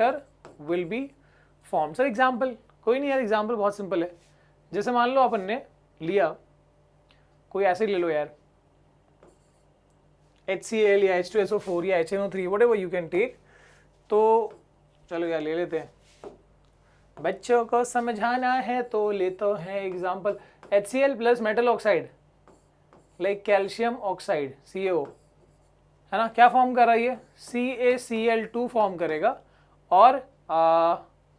Water will be form. Sir example, कोई नहीं यार, एग्जाम्पल बहुत सिंपल है। जैसे मान लो अपन ने लिया कोई एसिड ले लो यार, HCl या H2SO4 या HNO3 whatever you can take. तो चलो यार ले लेते हैं, बच्चों को समझाना है तो लेते हैं example. HCl plus metal oxide like calcium oxide CaO है ना, क्या फॉर्म कर रहा है ये, CaCl2 फॉर्म करेगा और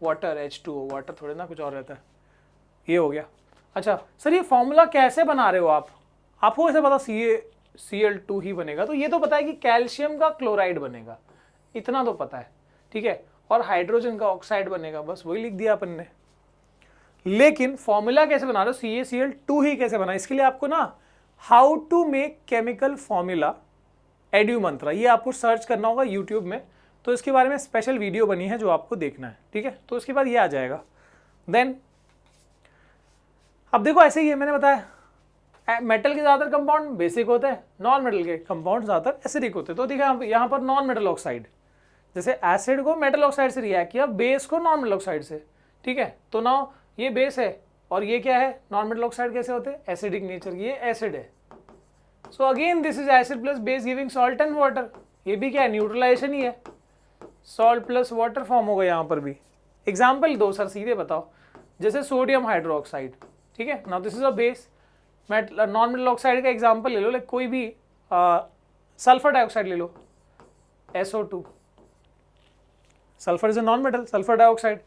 वाटर H2O, वाटर थोड़े ना कुछ और रहता है, ये हो गया। अच्छा सर ये फॉर्मूला कैसे बना रहे हो आप, आपको ऐसे पता CaCl2 ही बनेगा, तो ये तो पता है कि कैल्शियम का क्लोराइड बनेगा, इतना तो पता है, ठीक है, और हाइड्रोजन का ऑक्साइड बनेगा, बस वही लिख दिया अपन ने। लेकिन फॉर्मूला कैसे बना रहे हो, CaCl2 ही कैसे बना, इसके लिए आपको ना how to make chemical formula Edu Mantra, ये आपको सर्च करना होगा यूट्यूब में, तो इसके बारे में स्पेशल वीडियो बनी है जो आपको देखना है, ठीक है। तो उसके बाद ये आ जाएगा। देन अब देखो ऐसे ही है, मैंने बताया मेटल के ज़्यादातर कंपाउंड बेसिक होते हैं, नॉन मेटल के कंपाउंड ज़्यादातर एसिडिक होते हैं। तो देखा यहाँ पर नॉन मेटल ऑक्साइड, जैसे एसिड को मेटल ऑक्साइड से रिएक्ट किया, बेस को नॉन मेटल ऑक्साइड से, ठीक है। तो नाउ ये बेस है और ये क्या है, नॉन मेटल ऑक्साइड कैसे होते हैं, एसिडिक नेचर, ये एसिड है। So again this is acid plus base giving salt and water, ये भी क्या है, न्यूट्रलाइजेशन ही है, सॉल्ट प्लस वाटर फॉर्म होगा यहाँ पर भी। एग्जाम्पल दो सर सीधे बताओ, जैसे सोडियम हाइड्रोक्साइड, ठीक है, now this is a base, non metal oxide का एग्जाम्पल ले लो, लाइक कोई भी सल्फर डाइऑक्साइड ले लो, SO2, sulphur is a non metal, sulphur dioxide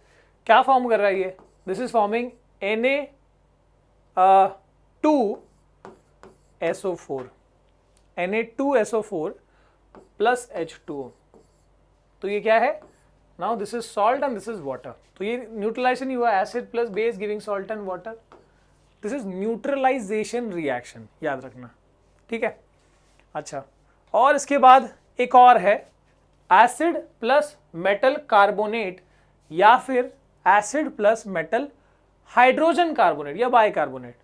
क्या फॉर्म कर रहा है ये, this is forming Na2SO4, Na2SO4 plus H2O, तो ये क्या है, now this is salt and this is water, तो ये न्यूट्रलाइजेशन ही हुआ, acid plus base giving salt and water, this is neutralisation reaction, याद रखना, ठीक है। अच्छा और इसके बाद एक और है एसिड प्लस मेटल कार्बोनेट या फिर acid plus metal hydrogen carbonate या बाइकार्बोनेट।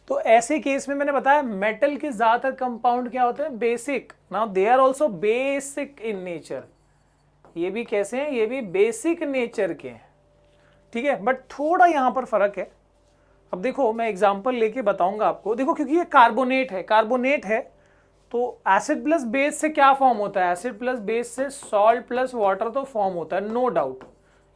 तो ऐसे केस में मैंने बताया मेटल के ज्यादातर कंपाउंड क्या होते हैं, basic, now they are also basic in nature, ये भी कैसे हैं, ये भी बेसिक नेचर के हैं, ठीक है, बट थोड़ा यहां पर फर्क है। अब देखो मैं एग्जांपल लेके बताऊंगा आपको, देखो क्योंकि ये कार्बोनेट है तो एसिड प्लस बेस से क्या फॉर्म होता है, एसिड प्लस बेस से सॉल्ट प्लस वाटर तो फॉर्म होता है, नो डाउट,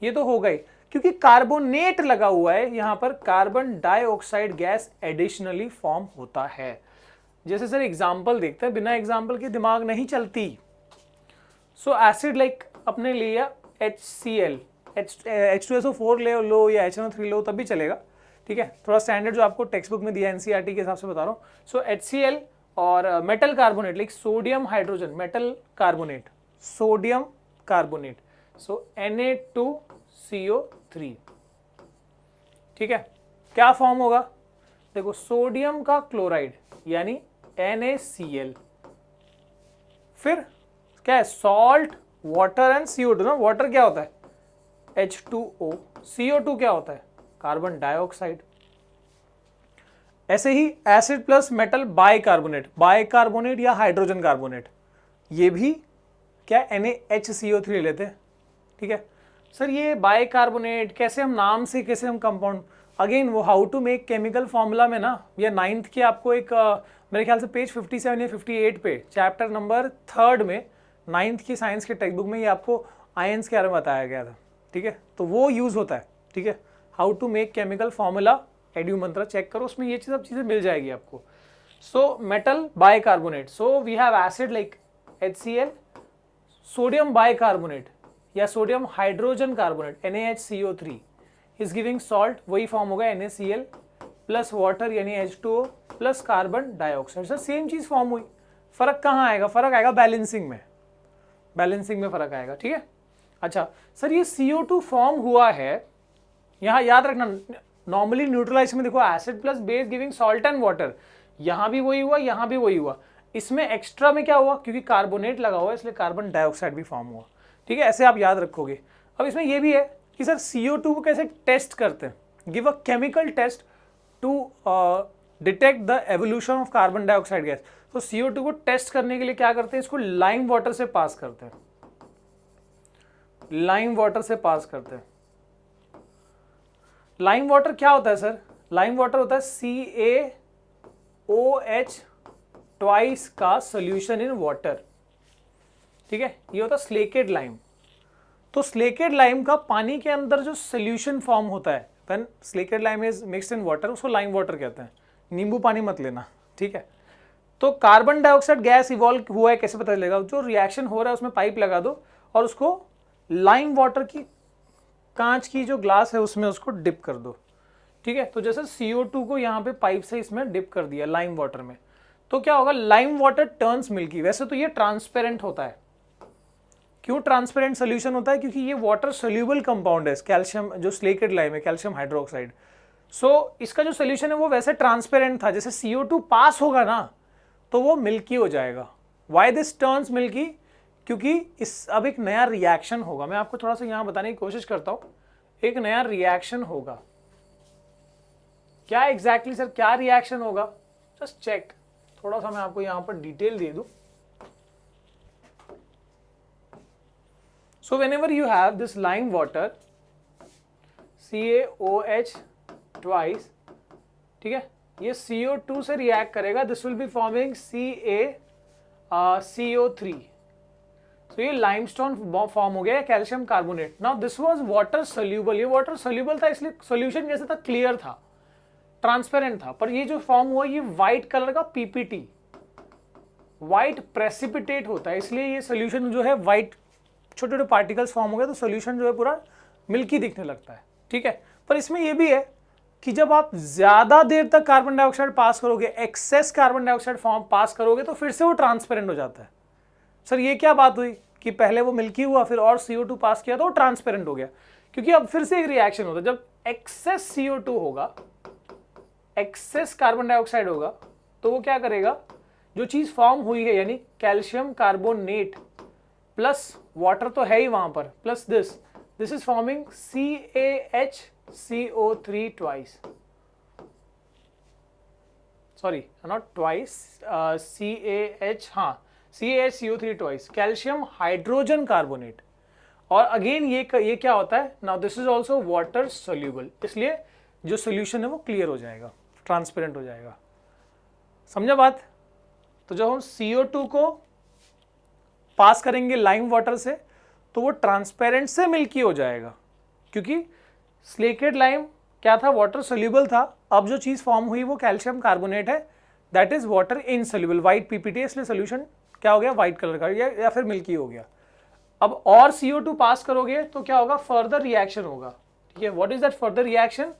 ये तो होगा ही, क्योंकि कार्बोनेट लगा हुआ है यहां पर, carbon dioxide gas additionally form होता है। जैसे सर एग्जांपल देखते हैं, बिना एग्जांपल के दिमाग नहीं चलती। सो एसिड लाइक अपने लिया HCl, H2SO4 ले लो या HNO3 लो तब भी चलेगा, ठीक है, थोड़ा स्टैंडर्ड जो आपको टेक्स्ट बुक में दिया NCERT के हिसाब से बता रहा हूँ। सो HCl और metal carbonate like sodium hydrogen, metal carbonate, sodium carbonate, so Na2CO3, ठीक है, क्या फॉर्म होगा, देखो सोडियम का क्लोराइड यानी NaCl, फिर क्या है, सॉल्ट, वाटर एंड CO2 ना, वाटर क्या होता है H2O, CO2 क्या होता है कार्बन डाइऑक्साइड। ऐसे ही एसिड प्लस मेटल बाइकार्बोनेट या हाइड्रोजन कार्बोनेट, ये भी क्या NaHCO3 ले लेते हैं, ठीक है। सर ये बाइकार्बोनेट कैसे, हम नाम से कैसे हम कंपाउंड, अगेन वो how to make chemical formula में ना, या 9th के आपको एक मेरे ख्याल से पेज 57 या 58 पे चैप्टर नंबर 3 में 9th की साइंस के टेक्स्ट बुक में ये आपको आयंस के बारे में बताया गया था, ठीक है, तो वो यूज होता है, ठीक है, how to make chemical formula Edu Mantra check करो, उसमें ये सब चीजें मिल जाएगी आपको। So metal bicarbonate, so we have acid like HCl, sodium bicarbonate या sodium hydrogen carbonate NaHCO3 is giving salt, वही फॉर्म होगा NaCl प्लस वाटर यानी H2O plus carbon dioxide. Sir same चीज फॉर्म हुई, फर्क कहाँ आएगा, फर्क आएगा बैलेंसिंग में, फर्क आएगा, ठीक है। अच्छा सर ये CO2 फॉर्म हुआ है, यहाँ याद रखना नॉर्मली न्यूट्रलाइजेशन में देखो acid plus base giving salt and water, यहां भी वही हुआ, यहां भी वही हुआ, इसमें एक्स्ट्रा में क्या हुआ, क्योंकि कार्बोनेट लगा हुआ है इसलिए कार्बन डाइऑक्साइड भी फॉर्म हुआ, ठीक है, ऐसे आप याद रखोगे। अब इसमें यह भी है कि सर CO2 को कैसे टेस्ट करते हैं, give a chemical test to detect the evolution of carbon dioxide gas. तो CO2 को टेस्ट करने के लिए क्या करते हैं, इसको लाइम वाटर से पास करते हैं, लाइम वाटर से पास करते हैं। लाइम वाटर क्या होता है सर? लाइम वाटर होता है CaOH ट्वाइस का सोल्यूशन इन वाटर, ठीक है, ये होता है स्लेकेड लाइम। तो स्लेकेड लाइम का पानी के अंदर जो सोल्यूशन फॉर्म होता है, when slaked lime is mixed in water, उसको लाइम वाटर कहते हैं। नींबू पानी मत लेना, ठीक है। तो कार्बन डाइऑक्साइड गैस इवॉल्व हुआ है, कैसे पता चलेगा? जो रिएक्शन हो रहा है उसमें पाइप लगा दो और उसको लाइम वाटर की कांच की जो ग्लास है उसमें उसको डिप कर दो, ठीक है। तो जैसे CO2 को यहाँ पे पाइप से इसमें डिप कर दिया लाइम वाटर में, तो क्या होगा? Lime water turns milky. वैसे तो ये ट्रांसपेरेंट होता है। क्यों ट्रांसपेरेंट सोल्यूशन होता है? क्योंकि ये वाटर सोल्यूबल कंपाउंड है, कैल्शियम, जो स्लेकेड लाइम है, कैल्शियम हाइड्रोक्साइड। सो इसका जो सोल्यूशन है वो वैसे ट्रांसपेरेंट था। जैसे CO2 पास होगा ना तो वो मिल्की हो जाएगा। Why this turns milky? क्योंकि इस अब एक नया रिएक्शन होगा। मैं आपको थोड़ा सा यहां बताने की कोशिश करता हूं। एक नया रिएक्शन होगा। क्या एग्जैक्टली सर, क्या रिएक्शन होगा? Just check. थोड़ा सा मैं आपको यहां पर डिटेल दे दूं। So whenever you have this lime water CaOH twice, ठीक है, ये CO2 से रिएक्ट करेगा। This will be forming CaCO3। तो ये लाइमस्टोन फॉर्म हो गया, calcium carbonate. Now this was water soluble. ये वाटर सोल्यूबल था, इसलिए सोल्यूशन जैसे था, क्लियर था, ट्रांसपेरेंट था। पर ये जो फॉर्म हुआ ये व्हाइट कलर का PPT, व्हाइट प्रेसिपिटेट होता है, इसलिए ये सोल्यूशन जो है व्हाइट, छोटे छोटे पार्टिकल्स फॉर्म हो गए तो सोल्यूशन जो है पूरा मिल्की दिखने लगता है, ठीक है। पर इसमें यह भी है कि जब आप ज्यादा देर तक कार्बन डाइऑक्साइड पास करोगे, एक्सेस कार्बन डाइऑक्साइड फॉर्म पास करोगे, तो फिर से वो ट्रांसपेरेंट हो जाता है। सर ये क्या बात हुई कि पहले वो मिल्की हुआ, फिर और CO2 पास किया तो वो ट्रांसपेरेंट हो गया? क्योंकि अब फिर से एक रिएक्शन होता है। जब एक्सेस CO2 होगा, एक्सेस कार्बन डाइऑक्साइड होगा, तो वो क्या करेगा? जो चीज फॉर्म हुई है, यानी कैल्शियम कार्बोनेट प्लस वाटर तो है ही वहां पर, plus this is forming CaHCO3 twice, sorry not twice, CaHCO3 twice, calcium hydrogen carbonate. और अगेन ये क्या होता है? Now this is also water soluble, इसलिए जो सोल्यूशन है वो क्लियर हो जाएगा, ट्रांसपेरेंट हो जाएगा। समझा बात? तो जब हम CO2 को पास करेंगे लाइम वाटर से तो वो ट्रांसपेरेंट से मिल्की हो जाएगा, क्योंकि स्लेकेड लाइम क्या था? वाटर सोल्यूबल था। अब जो चीज फॉर्म हुई वो कैल्शियम कार्बोनेट है, that is water insoluble, white PPT, इसलिए सोल्यूशन क्या हो गया? व्हाइट कलर का, या फिर मिल्की हो गया। अब और CO2 पास करोगे तो क्या होगा? फर्दर रिएक्शन होगा, ठीक है। What is that further reaction?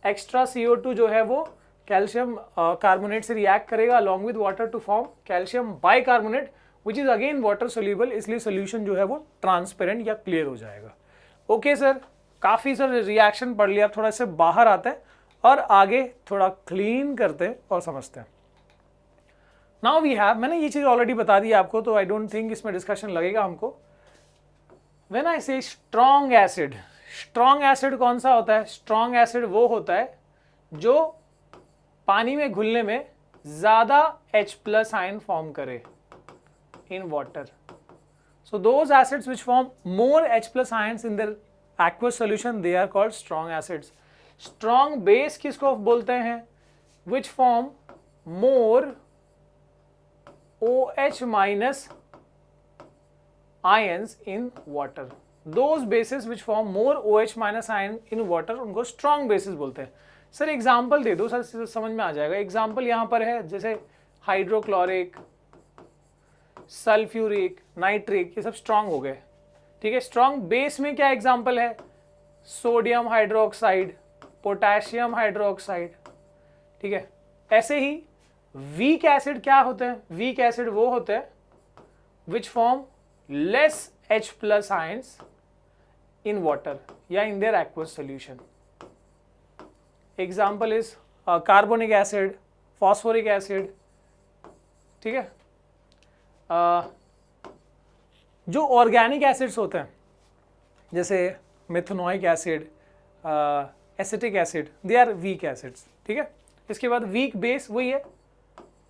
Extra CO2 जो है वो कैल्शियम कार्बोनेट से रिएक्ट करेगा along with water to form calcium bicarbonate, which is again water soluble, इसलिए सोल्यूशन जो है वो ट्रांसपेरेंट या क्लियर हो जाएगा। ओके सर, काफी सर रिएक्शन पढ़ लिया, अब थोड़ा इससे बाहर आते हैं और आगे थोड़ा क्लीन करते हैं और समझते हैं। नाउ वी हैव, मैंने ये चीज ऑलरेडी बता दी आपको, तो आई डोंट थिंक इसमें डिस्कशन लगेगा हमको। व्हेन आई से स्ट्रॉन्ग एसिड, स्ट्रॉन्ग एसिड कौन सा होता है? स्ट्रॉन्ग एसिड वो होता है जो पानी में घुलने में ज्यादा H+ आयन फॉर्म करे in water. So those acids which form more H+ ions in their aqueous solution, they are called strong acids. Strong base किसको बोलते हैं? Which form more OH- ions in water. Those bases which form more OH- ion in water, उनको strong bases बोलते हैं। Sir example दे दो sir, समझ में आ जाएगा। एग्जाम्पल यहाँ पर है, जैसे हाइड्रोक्लोरिक, सल्फ्यूरिक, नाइट्रिक, ये सब स्ट्रांग हो गए, ठीक है। स्ट्रांग बेस में क्या एग्जांपल है? सोडियम हाइड्रोक्साइड, पोटेशियम हाइड्रोक्साइड, ठीक है। ऐसे ही वीक एसिड क्या होते हैं? वीक एसिड वो होते हैं which form less H+ ions in water या in their aqueous solution. Example is carbonic acid, phosphoric acid, ठीक है। जो ऑर्गेनिक एसिड्स होते हैं जैसे methanoic acid, acetic acid, they are weak acids, ठीक है। इसके बाद वीक बेस वही है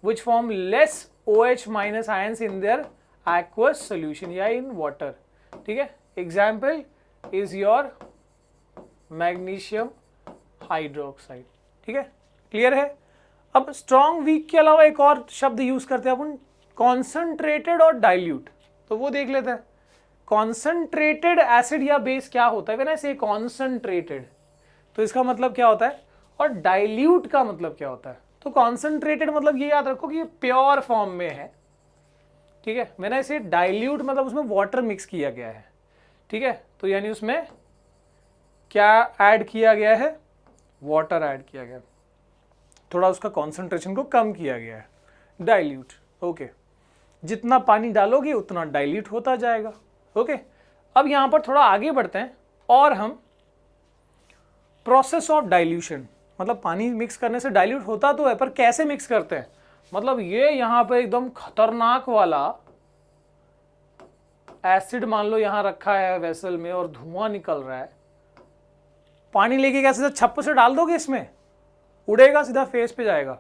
which form less OH- ions in their aqueous solution या इन वाटर, ठीक है। Example is your magnesium hydroxide. ठीक है, क्लियर है। अब स्ट्रॉन्ग वीक के अलावा एक और शब्द यूज करते हैं अपन, कॉन्सेंट्रेटेड और डाइल्यूट। तो वो देख लेते हैं। कॉन्सेंट्रेटेड एसिड या बेस क्या होता है, व्हेन आई से कॉन्सेंट्रेटेड, तो इसका मतलब क्या होता है, और डाइल्यूट का मतलब क्या होता है। तो कॉन्सेंट्रेटेड मतलब ये याद रखो कि ये प्योर फॉर्म में है। ठीक है, मैंने इसे डाइल्यूट मतलब उसमें वाटर मिक्स किया गया है। ठीक है, तो यानी उसमें क्या ऐड किया गया है, वाटर ऐड किया गया, थोड़ा उसका कॉन्सेंट्रेशन को कम किया गया है, डाइल्यूट। ओके, जितना पानी डालोगे उतना डाइल्यूट होता जाएगा। ओके, अब यहां पर थोड़ा आगे बढ़ते हैं और हम प्रोसेस ऑफ डाइल्यूशन, मतलब पानी मिक्स करने से डाइल्यूट होता तो है, पर कैसे मिक्स करते हैं। मतलब ये यहां पर एकदम खतरनाक वाला एसिड मान लो यहां रखा है वेसल में और धुआं निकल रहा है, पानी लेके कैसे छप्पर से डाल दोगे इसमें, उड़ेगा सीधा फेस पे जाएगा।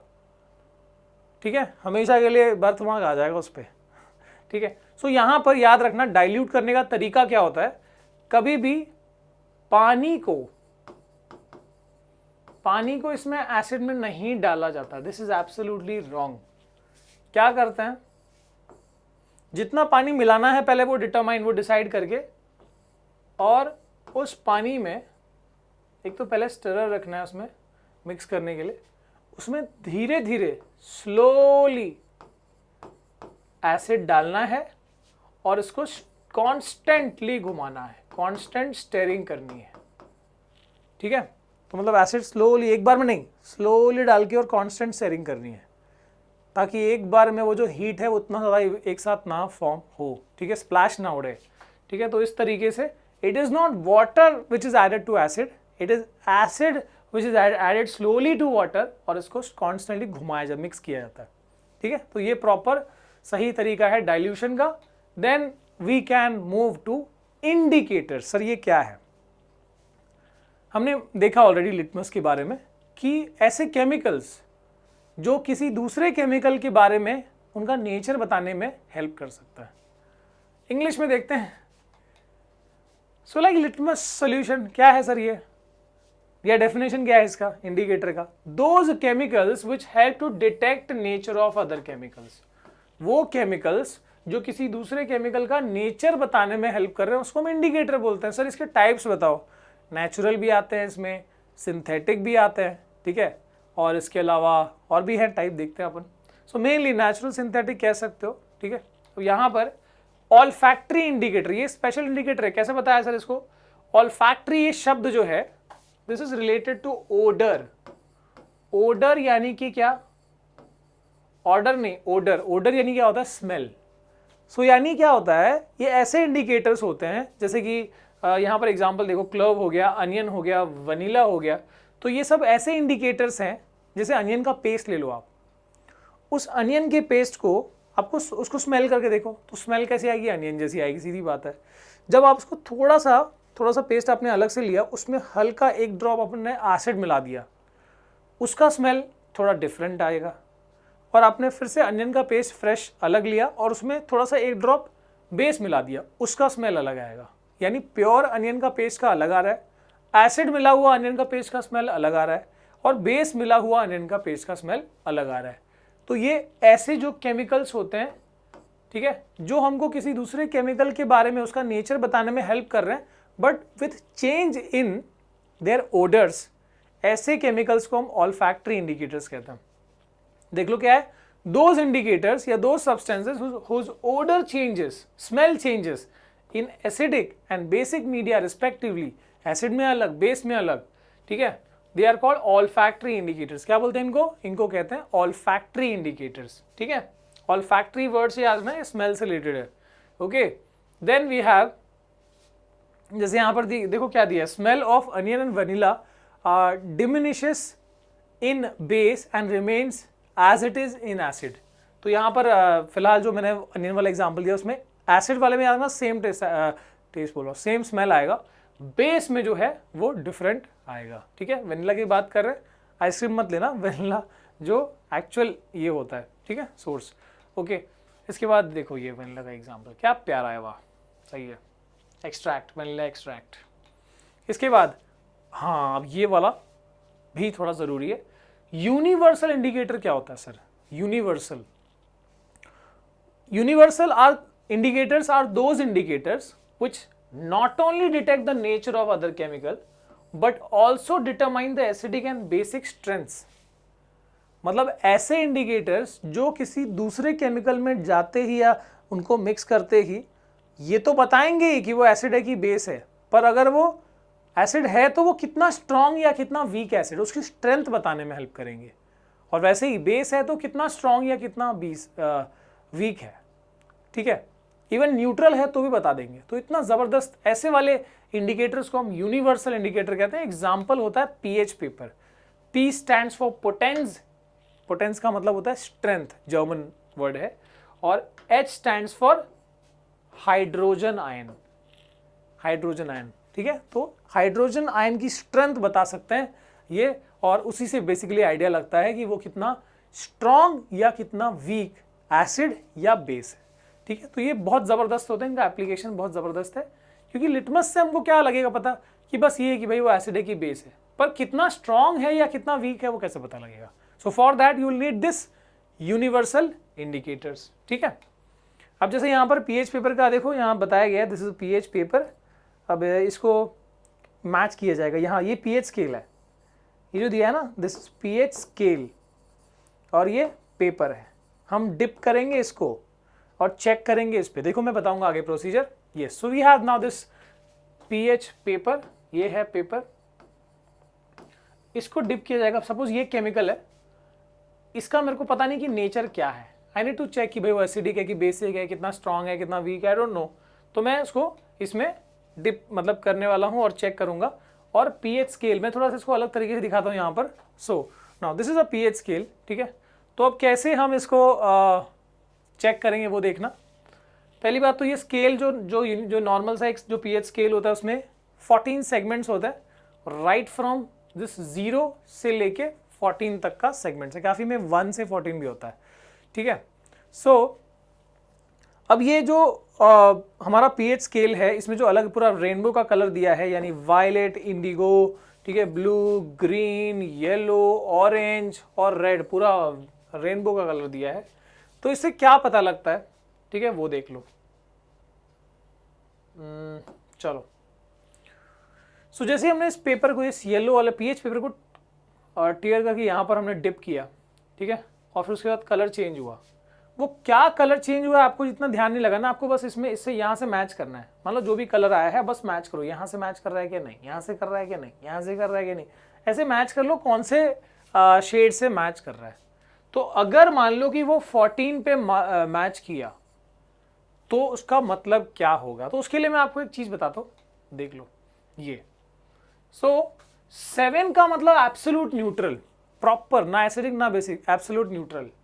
ठीक है, हमेशा के लिए बर्थ मार्क आ जाएगा उस पर। ठीक है, सो यहां पर याद रखना डाइल्यूट करने का तरीका क्या होता है, कभी भी पानी को इसमें एसिड में नहीं डाला जाता। This is absolutely wrong. क्या करते हैं, जितना पानी मिलाना है पहले वो डिसाइड करके, और उस पानी में एक तो पहले स्टिरर रखना है उसमें मिक्स करने के लिए, उसमें धीरे धीरे स्लोली एसिड डालना है और इसको कॉन्स्टेंटली घुमाना है, कॉन्स्टेंट स्टेरिंग करनी है। ठीक है, तो मतलब एसिड स्लोली, एक बार में नहीं, स्लोली डाल के और कॉन्स्टेंट स्टेरिंग करनी है, ताकि एक बार में वो जो हीट है वो उतना ज़्यादा एक साथ ना फॉर्म हो। ठीक है, स्प्लैश ना उड़े। ठीक है, तो इस तरीके से it is not water which is added to acid, it is acid which is added slowly to water, और इसको कॉन्स्टेंटली घुमाया जाए, मिक्स किया जाता है। ठीक है, तो ये प्रॉपर सही तरीका है डाइल्यूशन का। Then we can move to indicator. Sir ये क्या है, हमने देखा ऑलरेडी लिटमस के बारे में कि ऐसे केमिकल्स जो किसी दूसरे केमिकल के बारे में उनका नेचर बताने में हेल्प कर सकता है। इंग्लिश में देखते हैं। सो लाइक लिटमस सॉल्यूशन क्या है सर, ये डेफिनेशन क्या है इसका, इंडिकेटर का, those chemicals which help to detect nature of other chemicals. वो केमिकल्स जो किसी दूसरे केमिकल का नेचर बताने में हेल्प कर रहे हैं उसको हम इंडिकेटर बोलते हैं। सर इसके टाइप्स बताओ। नेचुरल भी आते हैं इसमें, सिंथेटिक भी आते हैं। ठीक है, और इसके अलावा और भी है टाइप, देखते हैं अपन। सो मेनली नेचुरल, सिंथेटिक कह सकते हो। ठीक है, तो यहाँ पर ऑल्फैक्टरी इंडिकेटर, ये स्पेशल इंडिकेटर है। कैसे बताया सर इसको, ऑल्फैक्टरी ये शब्द जो है this is related to odour. Odour यानी कि क्या, ऑर्डर नहीं, ओडर। ओडर यानी क्या होता है, स्मेल। सो यानी क्या होता है, ये ऐसे इंडिकेटर्स होते हैं जैसे कि यहाँ पर एग्जांपल देखो, क्लोव हो गया, अनियन हो गया, वनीला हो गया। तो ये सब ऐसे इंडिकेटर्स हैं, जैसे अनियन का पेस्ट ले लो आप, उस अनियन के पेस्ट को आपको उसको स्मेल करके देखो तो स्मेल कैसी आएगी, अनियन जैसी आएगी, सीधी बात है। जब आप उसको थोड़ा सा पेस्ट आपने अलग से लिया, उसमें हल्का एक ड्रॉप आपने एसिड मिला दिया, उसका स्मेल थोड़ा डिफरेंट आएगा। और आपने फिर से अनियन का पेस्ट फ्रेश अलग लिया और उसमें थोड़ा सा एक ड्रॉप बेस मिला दिया, उसका स्मेल अलग आएगा। यानी प्योर अनियन का पेस्ट का अलग आ रहा है, एसिड मिला हुआ अनियन का पेस्ट का स्मेल अलग आ रहा है, और बेस मिला हुआ अनियन का पेस्ट का स्मेल अलग आ रहा है। तो ये ऐसे जो केमिकल्स होते हैं, ठीक है, जो हमको किसी दूसरे केमिकल के बारे में उसका नेचर बताने में हेल्प कर रहे हैं, but with change in their odours, ऐसे केमिकल्स को हम ऑल्फैक्टरी इंडिकेटर्स कहते हैं। देख लो क्या है, दोज इंडिकेटर्स या those substances whose odor changes, smell changes in acidic and basic media respectively, acid में अलग, बेस में अलग, ठीक है, they are called olfactory indicators. क्या बोलते हैं इनको कहते हैं ऑल्फैक्टरी इंडिकेटर्स। ठीक है, ऑल्फैक्टरी वर्ड से याद में स्मेल से रिलेटेड है। ओके, देन वी हैव, जैसे यहां पर देखो क्या दिया, smell of onion and vanilla diminishes in base and remains as it is in acid. तो यहाँ पर फिलहाल जो मैंने अनियन वाला एग्जांपल दिया उसमें एसिड वाले में याद ना सेम टेस्ट बोलो, सेम स्मेल आएगा, बेस में जो है वो डिफरेंट आएगा। ठीक है, वेनिला की बात कर रहे हैं, आइसक्रीम मत लेना, वेनिला जो एक्चुअल ये होता है। ठीक है, सोर्स। ओके, इसके बाद देखो ये वेनिला का एग्जांपल क्या प्यारा है, वाह, सही है। Extract, vanilla extract. इसके बाद हाँ, अब ये वाला भी थोड़ा ज़रूरी है। यूनिवर्सल इंडिकेटर क्या होता है sir? Universal are indicators are those indicators which not only detect the nature of other chemical but also determine the acidic and basic strengths। मतलब ऐसे इंडिकेटर्स जो किसी दूसरे केमिकल में जाते ही या उनको मिक्स करते ही ये तो बताएंगे कि वो एसिड है कि बेस है, पर अगर वो एसिड है तो वो कितना स्ट्रांग या कितना वीक एसिड, उसकी स्ट्रेंथ बताने में हेल्प करेंगे। और वैसे ही बेस है तो कितना स्ट्रांग या कितना वीक है, ठीक है। इवन न्यूट्रल है तो भी बता देंगे। तो इतना ज़बरदस्त ऐसे वाले इंडिकेटर्स को हम यूनिवर्सल इंडिकेटर कहते हैं। एग्जाम्पल होता है pH paper. P stands for potence, potence का मतलब होता है स्ट्रेंथ, जर्मन वर्ड है, और H stands for hydrogen ion, hydrogen ion, ठीक है। तो हाइड्रोजन आयन की स्ट्रेंथ बता सकते हैं ये, और उसी से बेसिकली आइडिया लगता है कि वो कितना स्ट्रांग या कितना वीक एसिड या बेस है, ठीक है। तो ये बहुत ज़बरदस्त होते हैं, इनका एप्लीकेशन बहुत ज़बरदस्त है, क्योंकि लिटमस से हमको क्या लगेगा पता कि बस ये है कि भाई वो एसिड है कि बेस है, पर कितना स्ट्रांग है या कितना वीक है वो कैसे पता लगेगा। So for that you will need this universal indicators, ठीक है। अब जैसे यहाँ पर पीएच पेपर का देखो, यहाँ बताया गया है दिस इज पीएच पेपर। अब इसको मैच किया जाएगा, यहाँ ये पीएच स्केल है, ये जो दिया है ना दिस इज पीएच स्केल, और ये पेपर है। हम डिप करेंगे इसको और चेक करेंगे इस पे। देखो मैं बताऊंगा आगे procedure. Yes, so we have now this pH paper, ये है पेपर, इसको डिप किया जाएगा। सपोज ये केमिकल है, इसका मेरे को पता नहीं कि नेचर क्या है, आई नीड टू चेक कि भाई वो एसिडिक है कि बेसिक है, कितना स्ट्रांग है, कितना वीक है, आई डोंट नो। तो मैं इसको इसमें डिप मतलब करने वाला हूँ और चेक करूंगा। और पीएच स्केल में थोड़ा सा इसको अलग तरीके से दिखाता हूँ यहाँ पर। So now this is a pH scale, ठीक है। तो अब कैसे हम इसको चेक करेंगे वो देखना। पहली बात तो ये स्केल जो नॉर्मल सा एक जो पीएच स्केल होता है उसमें 14 सेगमेंट्स होता है, राइट फ्रॉम दिस 0 से लेके 14 तक का सेगमेंट्स है, काफ़ी में 1 से 14 भी होता है, ठीक है। सो अब ये जो हमारा पीएच स्केल है, इसमें जो अलग पूरा रेनबो का कलर दिया है, यानी वायलेट, इंडिगो, ठीक है, ब्लू, ग्रीन, येलो, ऑरेंज और रेड, पूरा रेनबो का कलर दिया है। तो इससे क्या पता लगता है, ठीक है, वो देख लो। चलो, सो जैसे हमने इस पेपर को, इस येलो वाले पीएच पेपर को टीयर करके यहाँ पर हमने डिप किया, ठीक है, और फिर उसके बाद कलर चेंज हुआ। वो क्या कलर चेंज हुआ आपको जितना ध्यान नहीं लगाना, आपको बस इसमें इससे यहाँ से मैच करना है। मान लो जो भी कलर आया है बस मैच करो, यहाँ से मैच कर रहा है कि नहीं, यहाँ से कर रहा है कि नहीं, यहाँ से कर रहा है कि नहीं, ऐसे मैच कर लो कौन से शेड से मैच कर रहा है। तो अगर मान लो कि वो 14 पे मैच किया तो उसका मतलब क्या होगा। तो उसके लिए मैं आपको एक चीज बताता हूं, देख लो ये। सो 7 का मतलब एब्सोल्यूट न्यूट्रल, प्रॉपर, ना एसिडिक ना बेसिक, एब्सोल्यूट न्यूट्रल,